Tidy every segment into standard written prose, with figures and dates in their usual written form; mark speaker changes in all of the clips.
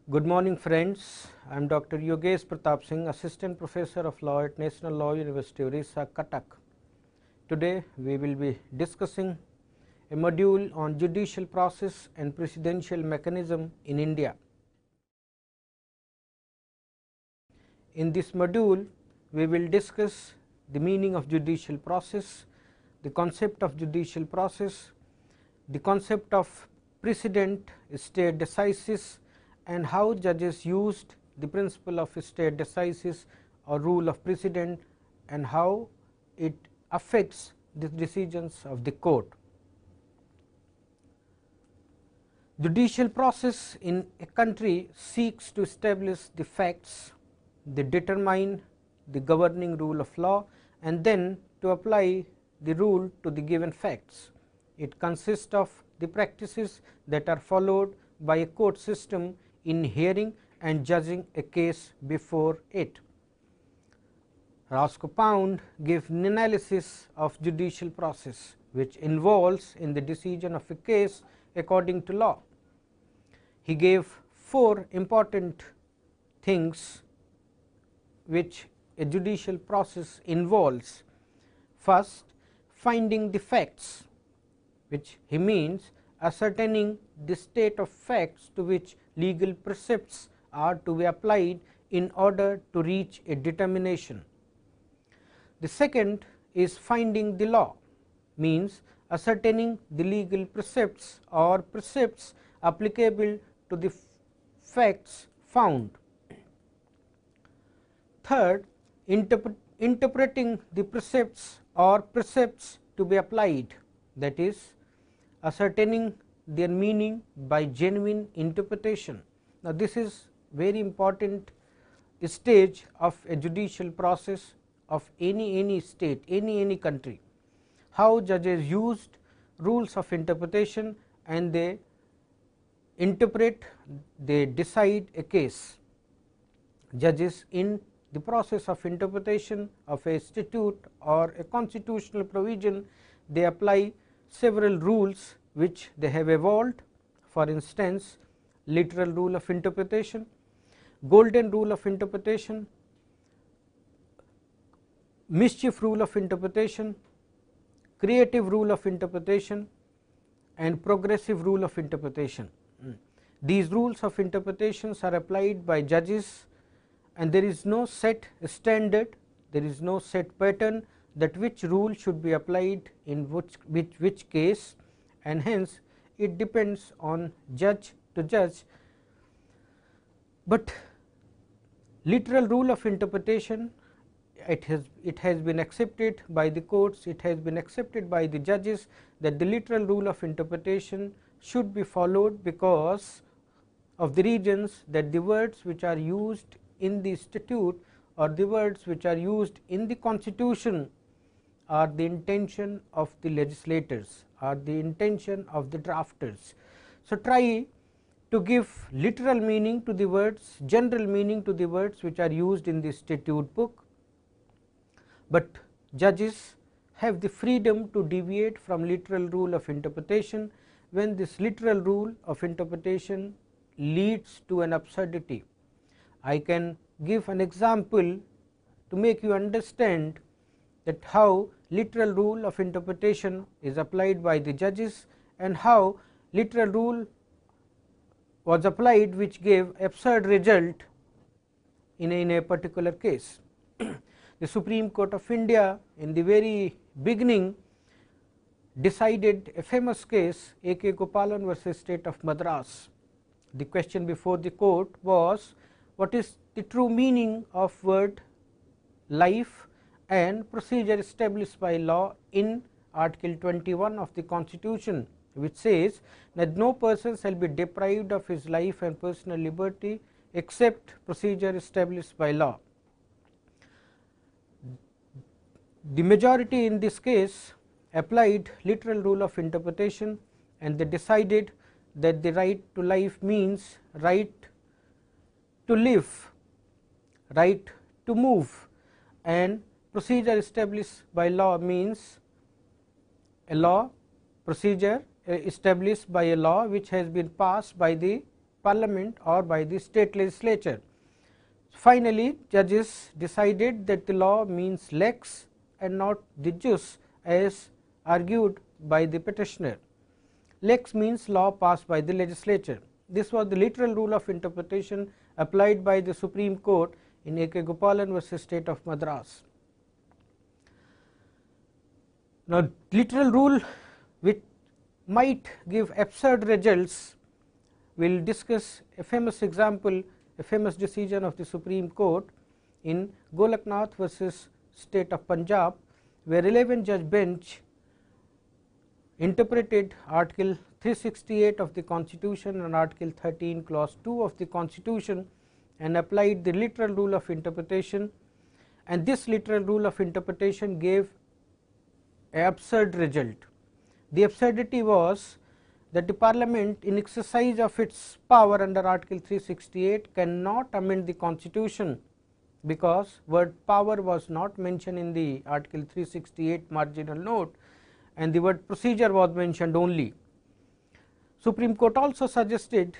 Speaker 1: Good morning friends, I am Dr. Yogesh Pratap Singh, Assistant Professor of Law at National Law University Orissa, Cuttack. Today we will be discussing a module on judicial process and precedential mechanism in India. In this module we will discuss the meaning of judicial process, the concept of judicial process, the concept of precedent, stare decisis, and how judges used the principle of stare decisis or rule of precedent and how it affects the decisions of the court. Judicial process in a country seeks to establish the facts, they determine the governing rule of law, and then to apply the rule to the given facts. It consists of the practices that are followed by a court system in hearing and judging a case before it. Roscoe Pound gave an analysis of judicial process which involves in the decision of a case according to law. He gave 4 important things which a judicial process involves. First, finding the facts, which he means ascertaining the state of facts to which legal precepts are to be applied in order to reach a determination. The second is finding the law, means ascertaining the legal precepts or precepts applicable to the facts found. Third, interpreting the precepts or precepts to be applied, that is ascertaining their meaning by genuine interpretation. Now, this is very important stage of a judicial process of any state, any country. How judges used rules of interpretation and they interpret, they decide a case. Judges in the process of interpretation of a statute or a constitutional provision, they apply several rules which they have evolved. For instance, literal rule of interpretation, golden rule of interpretation, mischief rule of interpretation, creative rule of interpretation, and progressive rule of interpretation. These rules of interpretations are applied by judges, and there is no set standard, there is no set pattern that which rule should be applied in which case, and hence it depends on judge to judge. But literal rule of interpretation, it has been accepted by the courts, it has been accepted by the judges that the literal rule of interpretation should be followed because of the reasons that the words which are used in the statute or the words which are used in the constitution are the intention of the legislators, are the intention of the drafters. So, try to give literal meaning to the words, general meaning to the words which are used in the statute book, but judges have the freedom to deviate from literal rule of interpretation when this literal rule of interpretation leads to an absurdity. I can give an example to make you understand that how literal rule of interpretation is applied by the judges and how literal rule was applied which gave absurd result in a particular case. The Supreme Court of India in the very beginning decided a famous case, A.K. Gopalan versus State of Madras. The question before the court was, what is the true meaning of word life and procedure established by law in Article 21 of the Constitution, which says that no person shall be deprived of his life and personal liberty except procedure established by law. The majority in this case applied literal rule of interpretation and they decided that the right to life means right to live, right to move, and procedure established by law means a law procedure established by a law which has been passed by the parliament or by the state legislature. Finally, judges decided that the law means lex and not the jus as argued by the petitioner. Lex means law passed by the legislature. This was the literal rule of interpretation applied by the Supreme Court in A.K. Gopalan versus State of Madras. Now, literal rule which might give absurd results, we will discuss a famous example, a famous decision of the Supreme Court in Golaknath versus State of Punjab, where 11 judge bench interpreted Article 368 of the Constitution and Article 13 clause 2 of the Constitution and applied the literal rule of interpretation, and this literal rule of interpretation gave an absurd result. The absurdity was that the Parliament, in exercise of its power under Article 368, cannot amend the Constitution, because word power was not mentioned in the Article 368 marginal note and the word procedure was mentioned only. Supreme Court also suggested,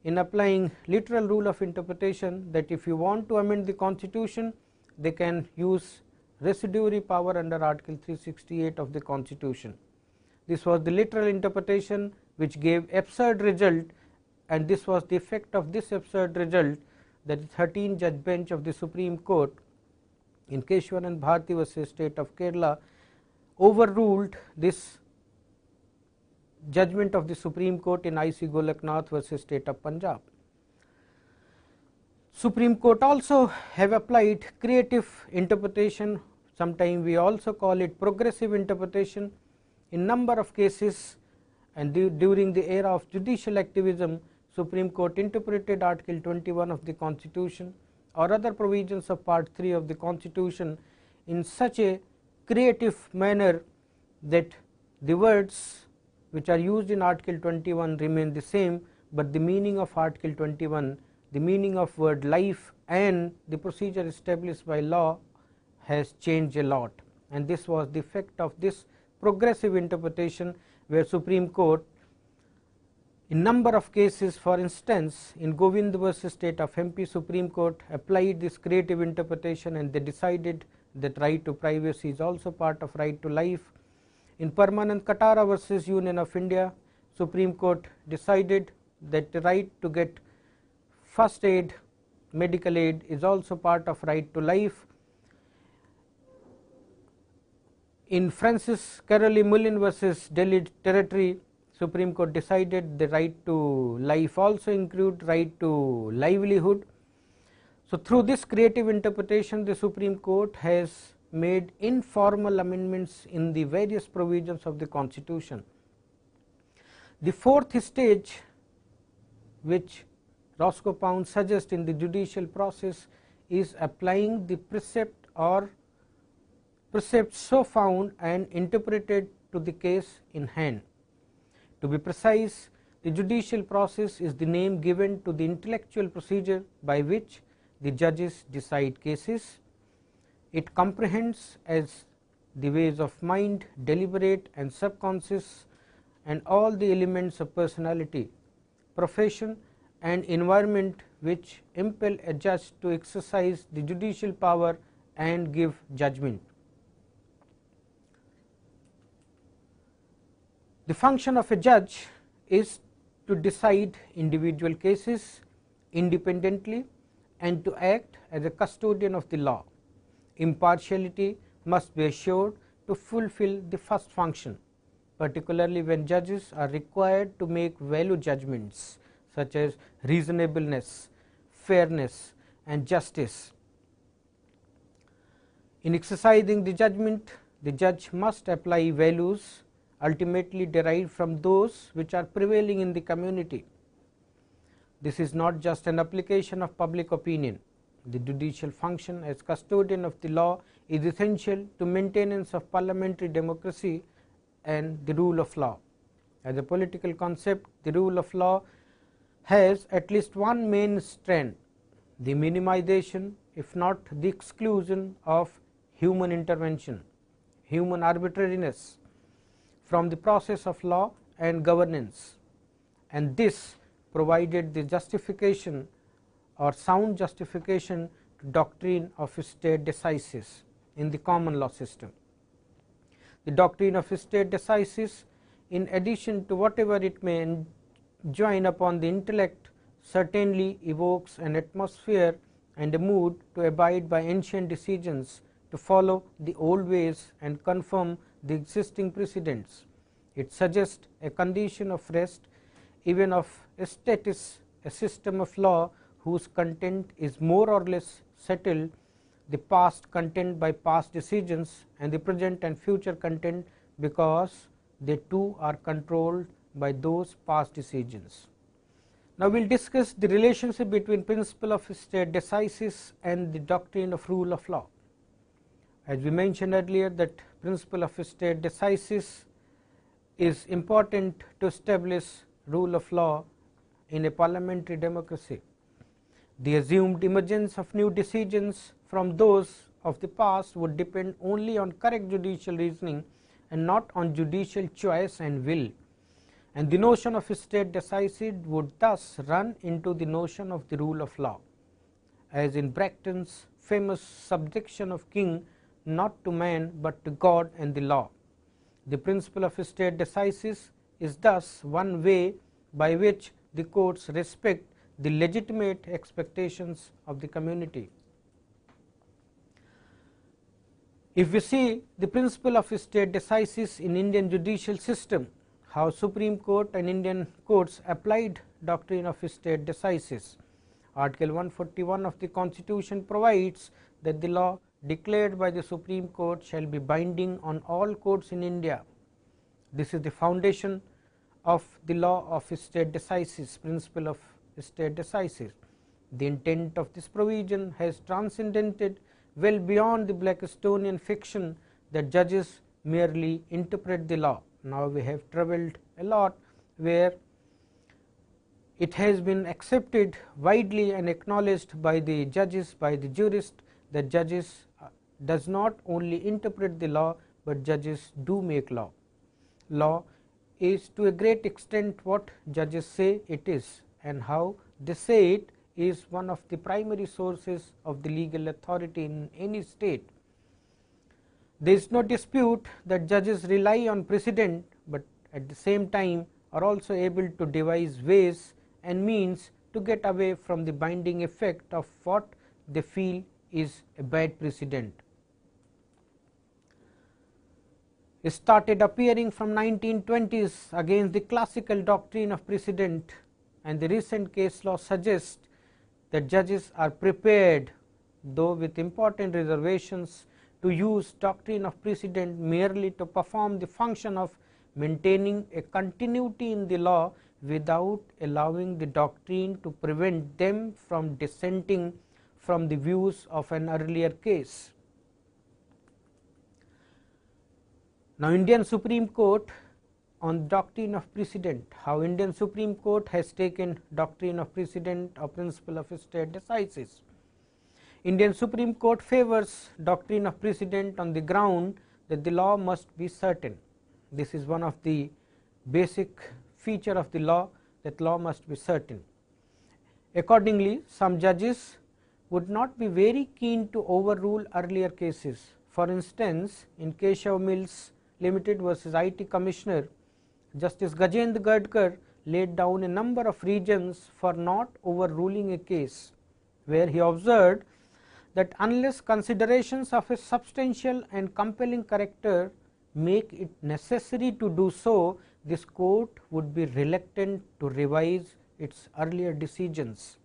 Speaker 1: in applying literal rule of interpretation, that if you want to amend the Constitution, they can use residuary power under Article 368 of the Constitution. This was the literal interpretation which gave absurd result, and this was the effect of this absurd result, that the 13 judge bench of the Supreme Court in Keshwanan Bharti versus State of Kerala overruled this judgment of the Supreme Court in IC Golaknath versus State of Punjab. Supreme Court also have applied creative interpretation, sometimes we also call it progressive interpretation, in number of cases, and during the era of judicial activism, Supreme Court interpreted Article 21 of the Constitution or other provisions of Part 3 of the Constitution in such a creative manner that the words which are used in Article 21 remain the same, but the meaning of Article 21, the meaning of word life and the procedure established by law has changed a lot, and this was the effect of this progressive interpretation, where Supreme Court in number of cases, for instance in Govind versus State of MP, Supreme Court applied this creative interpretation and they decided that right to privacy is also part of right to life. In Permanent Katara versus Union of India, Supreme Court decided that the right to get first aid, medical aid is also part of right to life. In Francis Carolee Mullin versus Delhi Territory, Supreme Court decided the right to life also include right to livelihood. So, through this creative interpretation, the Supreme Court has made informal amendments in the various provisions of the Constitution. The fourth stage which Roscoe Pound suggests in the judicial process is applying the precept or precepts so found and interpreted to the case in hand. To be precise, the judicial process is the name given to the intellectual procedure by which the judges decide cases. It comprehends as the ways of mind, deliberate and subconscious, and all the elements of personality, profession and environment which impel a judge to exercise the judicial power and give judgment. The function of a judge is to decide individual cases independently and to act as a custodian of the law. Impartiality must be assured to fulfill the first function, particularly when judges are required to make value judgments such as reasonableness, fairness and justice. In exercising the judgment, the judge must apply values ultimately derived from those which are prevailing in the community. This is not just an application of public opinion. The judicial function as custodian of the law is essential to maintenance of parliamentary democracy and the rule of law. As a political concept, the rule of law has at least one main strand, the minimization if not the exclusion of human intervention, human arbitrariness from the process of law and governance, and this provided the justification or sound justification to doctrine of stare decisis in the common law system. The doctrine of stare decisis, in addition to whatever it may enjoin upon the intellect, certainly evokes an atmosphere and a mood to abide by ancient decisions, to follow the old ways and confirm the existing precedents. It suggests a condition of rest, even of a status, a system of law whose content is more or less settled, the past content by past decisions and the present and future content because they too are controlled by those past decisions. Now, we will discuss the relationship between principle of stare decisis and the doctrine of rule of law. As we mentioned earlier, that principle of stare decisis is important to establish rule of law in a parliamentary democracy. The assumed emergence of new decisions from those of the past would depend only on correct judicial reasoning and not on judicial choice and will, and the notion of stare decisis would thus run into the notion of the rule of law, as in Bracton's famous subjection of king not to man but to God and the law. The principle of stare decisis is thus one way by which the courts respect the legitimate expectations of the community. If we see the principle of stare decisis in Indian judicial system, how Supreme Court and Indian courts applied doctrine of stare decisis. Article 141 of the Constitution provides that the law declared by the Supreme Court shall be binding on all courts in India. This is the foundation of the law of stare decisis, principle of stare decisis. The intent of this provision has transcended well beyond the Blackstonian fiction that judges merely interpret the law. Now, we have travelled a lot where it has been accepted widely and acknowledged by the judges, by the jurists, that judges does not only interpret the law, but judges do make law. Law is to a great extent what judges say it is, and how they say it is one of the primary sources of the legal authority in any state. There is no dispute that judges rely on precedent, but at the same time are also able to devise ways and means to get away from the binding effect of what they feel is a bad precedent. It started appearing from 1920s against the classical doctrine of precedent, and the recent case law suggests that judges are prepared, though with important reservations, to use doctrine of precedent merely to perform the function of maintaining a continuity in the law without allowing the doctrine to prevent them from dissenting from the views of an earlier case. Now, Indian Supreme Court on doctrine of precedent, how Indian Supreme Court has taken doctrine of precedent or principle of stare decisis. Indian Supreme Court favors doctrine of precedent on the ground that the law must be certain. This is one of the basic feature of the law, that law must be certain. Accordingly, some judges would not be very keen to overrule earlier cases. For instance, in Keshav Mills Limited versus IT Commissioner, Justice Gajendra Gadkar laid down a number of reasons for not overruling a case, where he observed that unless considerations of a substantial and compelling character make it necessary to do so, this court would be reluctant to revise its earlier decisions.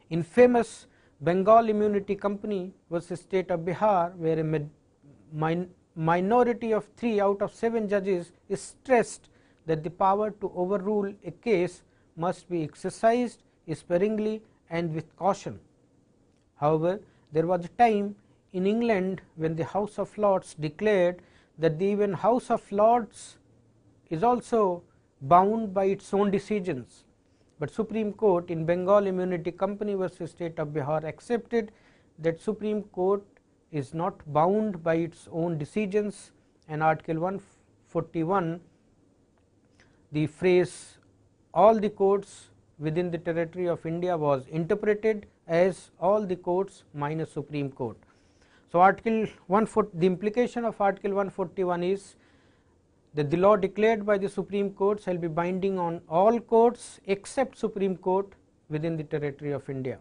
Speaker 1: In famous Bengal Immunity Company versus State of Bihar, where a minority of 3 out of 7 judges is stressed that the power to overrule a case must be exercised sparingly and with caution. However, there was a time in England when the House of Lords declared that the even House of Lords is also bound by its own decisions, but Supreme Court in Bengal Immunity Company versus State of Bihar accepted that Supreme Court is not bound by its own decisions, and Article 141, the phrase all the courts within the territory of India was interpreted as all the courts minus Supreme Court. So, Article 140, the implication of Article 141 is that the law declared by the Supreme Court shall be binding on all courts except Supreme Court within the territory of India.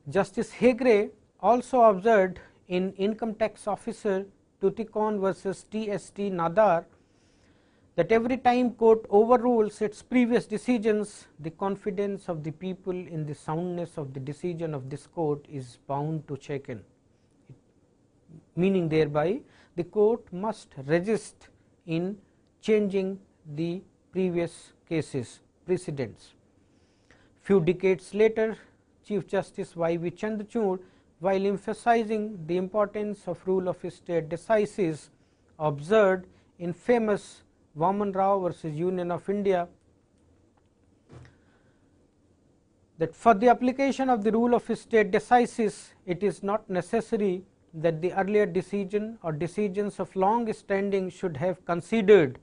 Speaker 1: Justice Hegre also observed in Income Tax Officer Tuticoin versus TST Nadar that every time court overrules its previous decisions, the confidence of the people in the soundness of the decision of this court is bound to shaken, meaning thereby the court must resist in changing the previous cases precedents. Few decades later, Chief Justice Y.V. Chandrachud, while emphasizing the importance of rule of state decisis, observed in famous Vaman Rao versus Union of India that for the application of the rule of state decisis, it is not necessary that the earlier decision or decisions of long standing should have considered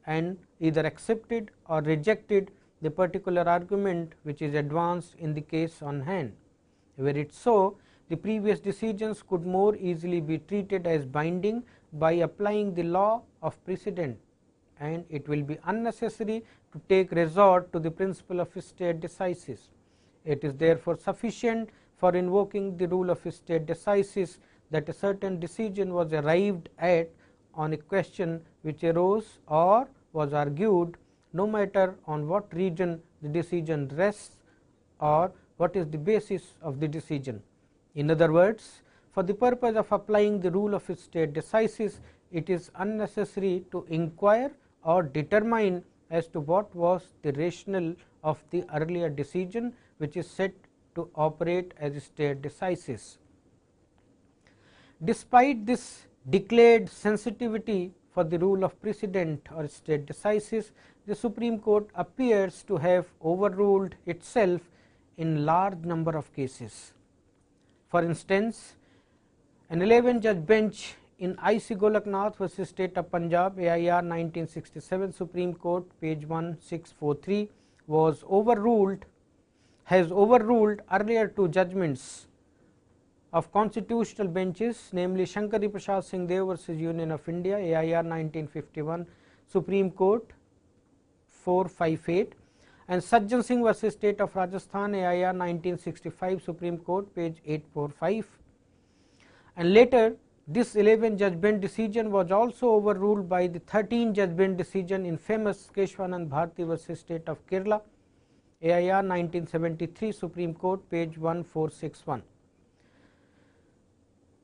Speaker 1: and either accepted or rejected the particular argument which is advanced in the case on hand. Were it so, the previous decisions could more easily be treated as binding by applying the law of precedent, and it will be unnecessary to take resort to the principle of state decisis. It is therefore sufficient for invoking the rule of state decisis that a certain decision was arrived at on a question which arose or was argued, no matter on what region the decision rests or what is the basis of the decision. In other words, for the purpose of applying the rule of state decisis, it is unnecessary to inquire or determine as to what was the rationale of the earlier decision which is said to operate as a state decisis. Despite this declared sensitivity for the rule of precedent or state decisis, the Supreme Court appears to have overruled itself in large number of cases. For instance, an 11-judge bench in I.C. Golaknath versus State of Punjab, AIR 1967, Supreme Court, page 1643, has overruled earlier two judgments of constitutional benches, namely Shankari Prasad Singh Dev versus Union of India, AIR 1951, Supreme Court 458, and Sajjan Singh versus State of Rajasthan, AIR 1965, Supreme Court, page 845. And later, this 11-judge bench decision was also overruled by the 13-judge bench decision in famous Keshwanand Bharti versus State of Kerala, AIR 1973, Supreme Court, page 1461.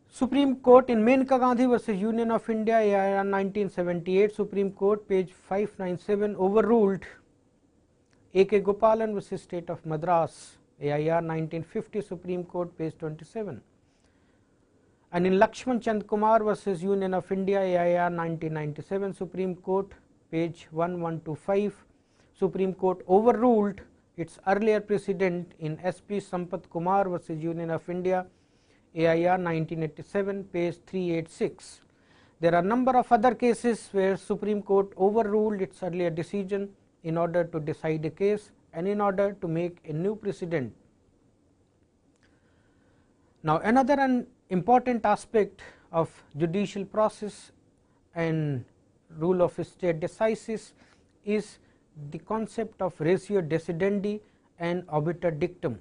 Speaker 1: Supreme Court in Menka Gandhi versus Union of India, AIR 1978, Supreme Court, page 597, overruled A.K. Gopalan versus State of Madras, AIR 1950, Supreme Court, page 27. And in Lakshman Chand Kumar versus Union of India, AIR 1997, Supreme Court, page 1125, Supreme Court overruled its earlier precedent in SP Sampath Kumar versus Union of India, AIR 1987, page 386. There are a number of other cases where Supreme Court overruled its earlier decision in order to decide a case and in order to make a new precedent. Now, another important aspect of judicial process and rule of state decisis is the concept of ratio decidendi and obiter dictum,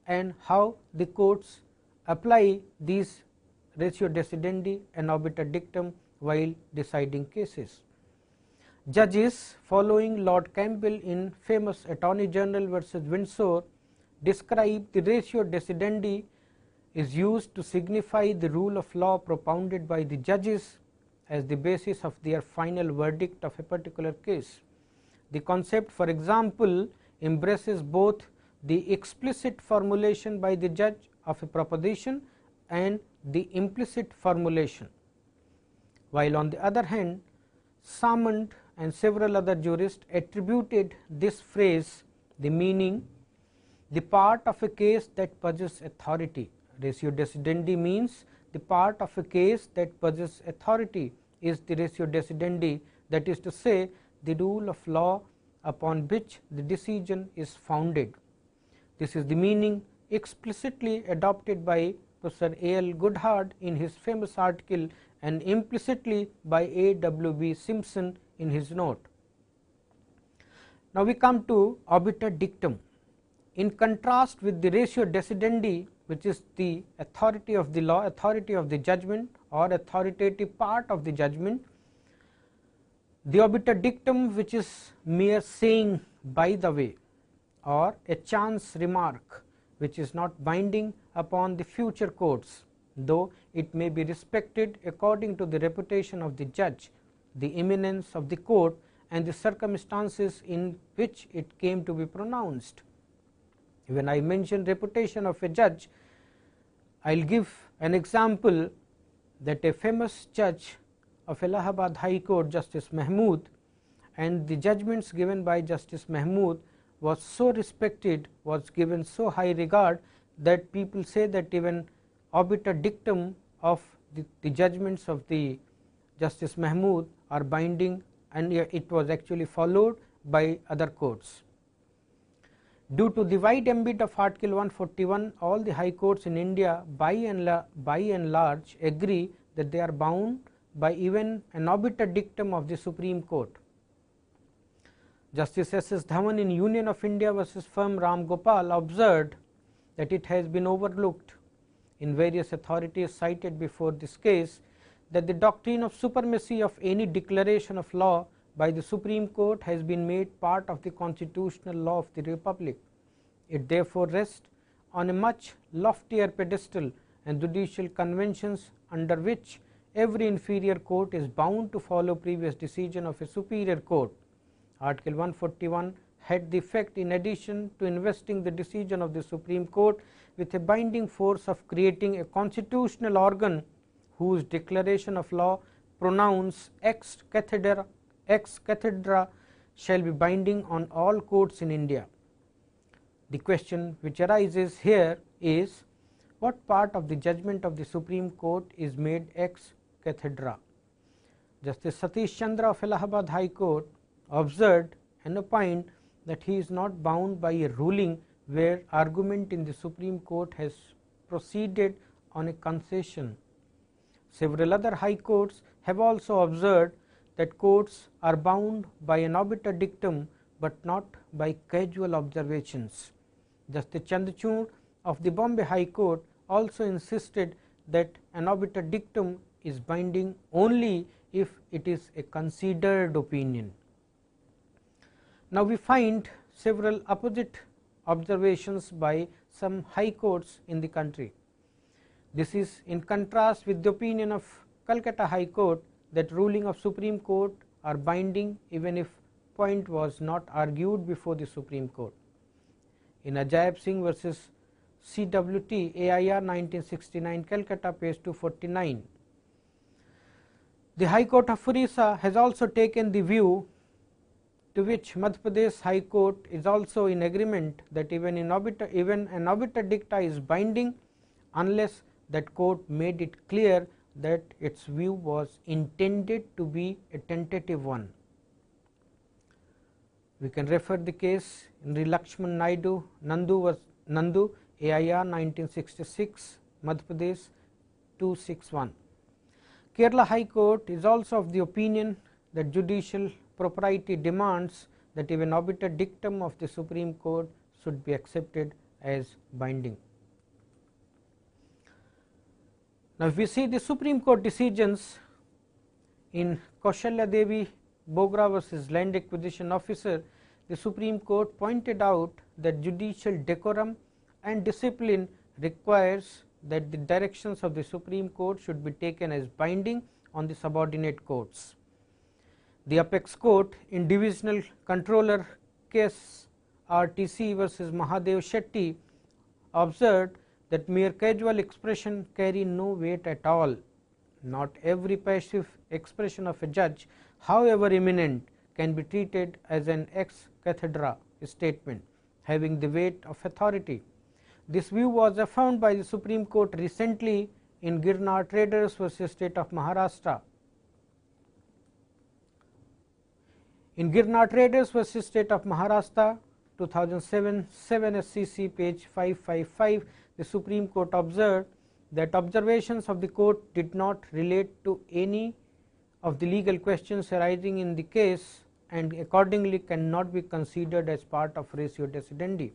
Speaker 1: and how the courts apply these ratio decidendi and obiter dictum while deciding cases. Judges, following Lord Campbell in famous Attorney General versus Windsor, describe the ratio decidendi is used to signify the rule of law propounded by the judges as the basis of their final verdict of a particular case. The concept, for example, embraces both the explicit formulation by the judge of a proposition and the implicit formulation, while on the other hand, Salmond and several other jurists attributed this phrase the meaning the part of a case that possesses authority. Ratio decidendi means the part of a case that possesses authority is the ratio decidendi, that is to say, the rule of law upon which the decision is founded. This is the meaning explicitly adopted by Professor A. L. Goodhart in his famous article and implicitly by A. W. B. Simpson in his note. Now, we come to obiter dictum. In contrast with the ratio decidendi, which is the authority of the law, authority of the judgment or authoritative part of the judgment, the obiter dictum, which is mere saying by the way or a chance remark, which is not binding upon the future courts, though it may be respected according to the reputation of the judge, the eminence of the court and the circumstances in which it came to be pronounced. When I mention reputation of a judge, I will give an example that a famous judge of Allahabad High Court, Justice Mahmood, and the judgments given by Justice Mahmood was so respected, was given so high regard that people say that even obiter dictum of the judgments of the Justice Mahmood are binding, and it was actually followed by other courts. Due to the wide ambit of Article 141, all the high courts in India by and large agree that they are bound by even an obiter dictum of the Supreme Court. Justice S. S. Dhawan in Union of India versus firm Ram Gopal observed that it has been overlooked in various authorities cited before this case that the doctrine of supremacy of any declaration of law by the Supreme Court has been made part of the constitutional law of the Republic. It therefore rests on a much loftier pedestal and judicial conventions under which every inferior court is bound to follow previous decision of a superior court. Article 141 had the effect, in addition to investing the decision of the Supreme Court with a binding force, of creating a constitutional organ whose declaration of law pronounced ex cathedra shall be binding on all courts in India. The question which arises here is, what part of the judgment of the Supreme Court is made ex cathedra? Justice Satish Chandra of Allahabad High Court observed and opined that he is not bound by a ruling where argument in the Supreme Court has proceeded on a concession. Several other high courts have also observed that courts are bound by an obiter dictum, but not by casual observations. Justice Chandrachud of the Bombay High Court also insisted that an obiter dictum is binding only if it is a considered opinion. Now, we find several opposite observations by some high courts in the country. This is in contrast with the opinion of Calcutta High Court that ruling of Supreme Court are binding even if point was not argued before the Supreme Court. In Ajaib Singh versus CWT AIR 1969 Calcutta, page 249, the High Court of Orissa has also taken the view to which Madhya Pradesh High Court is also in agreement that even an obiter dicta is binding unless that court made it clear that its view was intended to be a tentative one. We can refer the case in Lakshman Naidu Nandu AIR 1966 Madhya Pradesh 261. Kerala High Court is also of the opinion that judicial propriety demands that even obiter dictum of the Supreme Court should be accepted as binding. Now, if we see the Supreme Court decisions in Kaushalya Devi Bogra versus Land Acquisition Officer, the Supreme Court pointed out that judicial decorum and discipline requires that the directions of the Supreme Court should be taken as binding on the subordinate courts. The apex court in divisional controller case RTC versus Mahadev Shetty observed that mere casual expression carry no weight at all. Not every passive expression of a judge, however eminent, can be treated as an ex cathedra statement having the weight of authority. This view was affirmed by the Supreme Court recently in Girnar Traders versus State of Maharashtra. In Girnar Traders versus State of Maharashtra 2007 7 SCC page 555, the Supreme Court observed that observations of the court did not relate to any of the legal questions arising in the case and accordingly cannot be considered as part of ratio decidendi.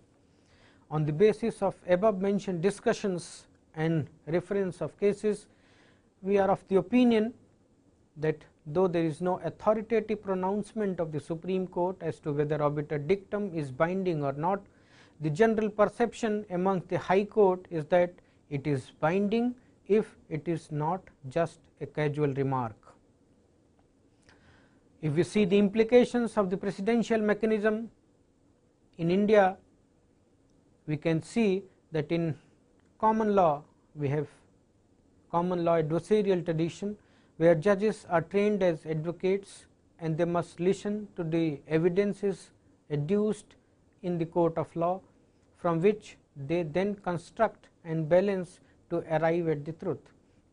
Speaker 1: On the basis of above mentioned discussions and reference of cases, we are of the opinion that though there is no authoritative pronouncement of the Supreme Court as to whether obiter dictum is binding or not, the general perception among the High Court is that it is binding if it is not just a casual remark. If we see the implications of the precedential mechanism in India, we can see that in common law we have common law adversarial tradition, where judges are trained as advocates and they must listen to the evidences adduced in the court of law, from which they then construct and balance to arrive at the truth.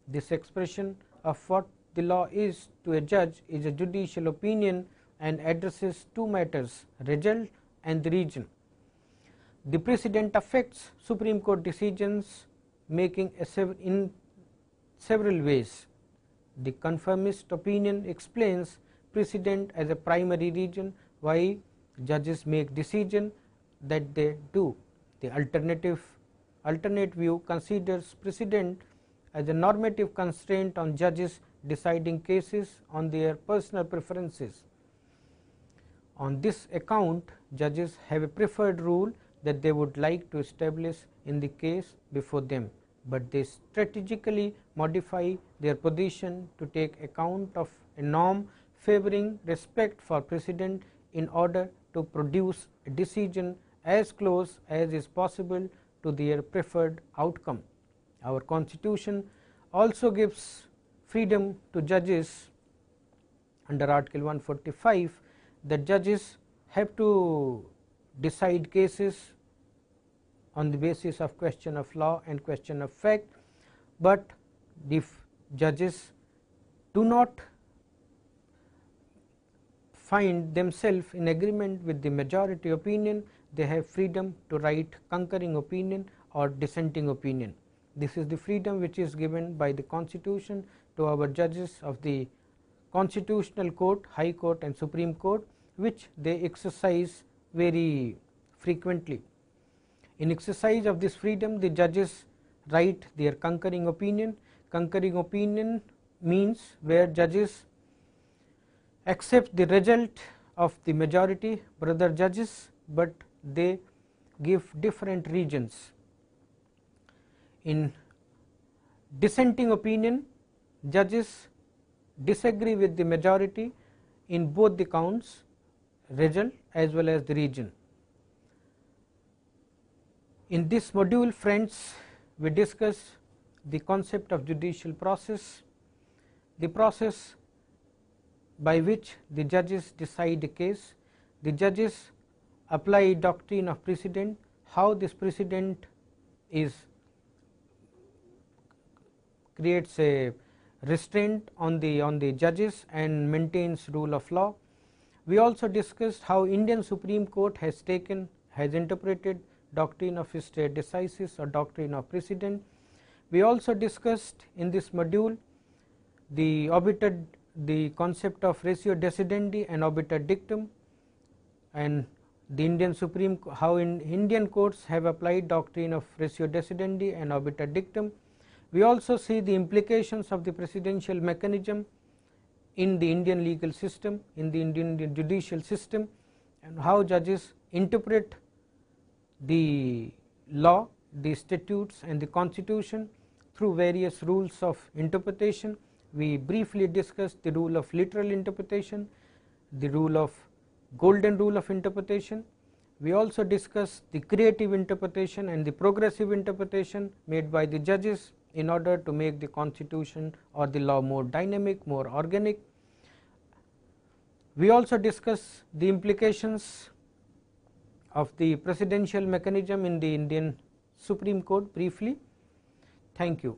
Speaker 1: This expression of what the law is to a judge is a judicial opinion and addresses two matters, result and the region. The precedent affects Supreme Court decisions making in several ways. The conformist opinion explains precedent as a primary region why judges make decision that they do. The alternate view considers precedent as a normative constraint on judges deciding cases on their personal preferences. On this account, judges have a preferred rule that they would like to establish in the case before them, but they strategically modify their position to take account of a norm favoring respect for precedent in order to produce a decision as close as is possible to their preferred outcome. Our Constitution also gives freedom to judges under Article 145 that judges have to decide cases on the basis of question of law and question of fact, but if judges do not find themselves in agreement with the majority opinion, they have freedom to write concurring opinion or dissenting opinion. This is the freedom which is given by the Constitution to our judges of the Constitutional Court, High Court and Supreme Court, which they exercise very frequently. In exercise of this freedom, the judges write their concurring opinion. Concurring opinion means where judges accept the result of the majority brother judges, but they give different regions. In dissenting opinion, judges disagree with the majority in both the counts, result as well as the region. In this module, friends, we discuss the concept of judicial process, the process by which the judges decide a case. The judges apply doctrine of precedent, how this precedent creates a restraint on the judges and maintains rule of law. We also discussed how Indian Supreme Court has interpreted doctrine of stare decisis or doctrine of precedent. We also discussed in this module the concept of ratio decidendi and obiter dictum, and the how Indian courts have applied doctrine of ratio decidendi and obiter dictum. We also see the implications of the precedential mechanism in the Indian legal system, in the Indian judicial system, and how judges interpret the law, the statutes and the Constitution through various rules of interpretation. We briefly discussed the rule of literal interpretation, the golden rule of interpretation. We also discussed the creative interpretation and the progressive interpretation made by the judges in order to make the Constitution or the law more dynamic, more organic. We also discussed the implications of the precedential mechanism in the Indian Supreme Court briefly. Thank you.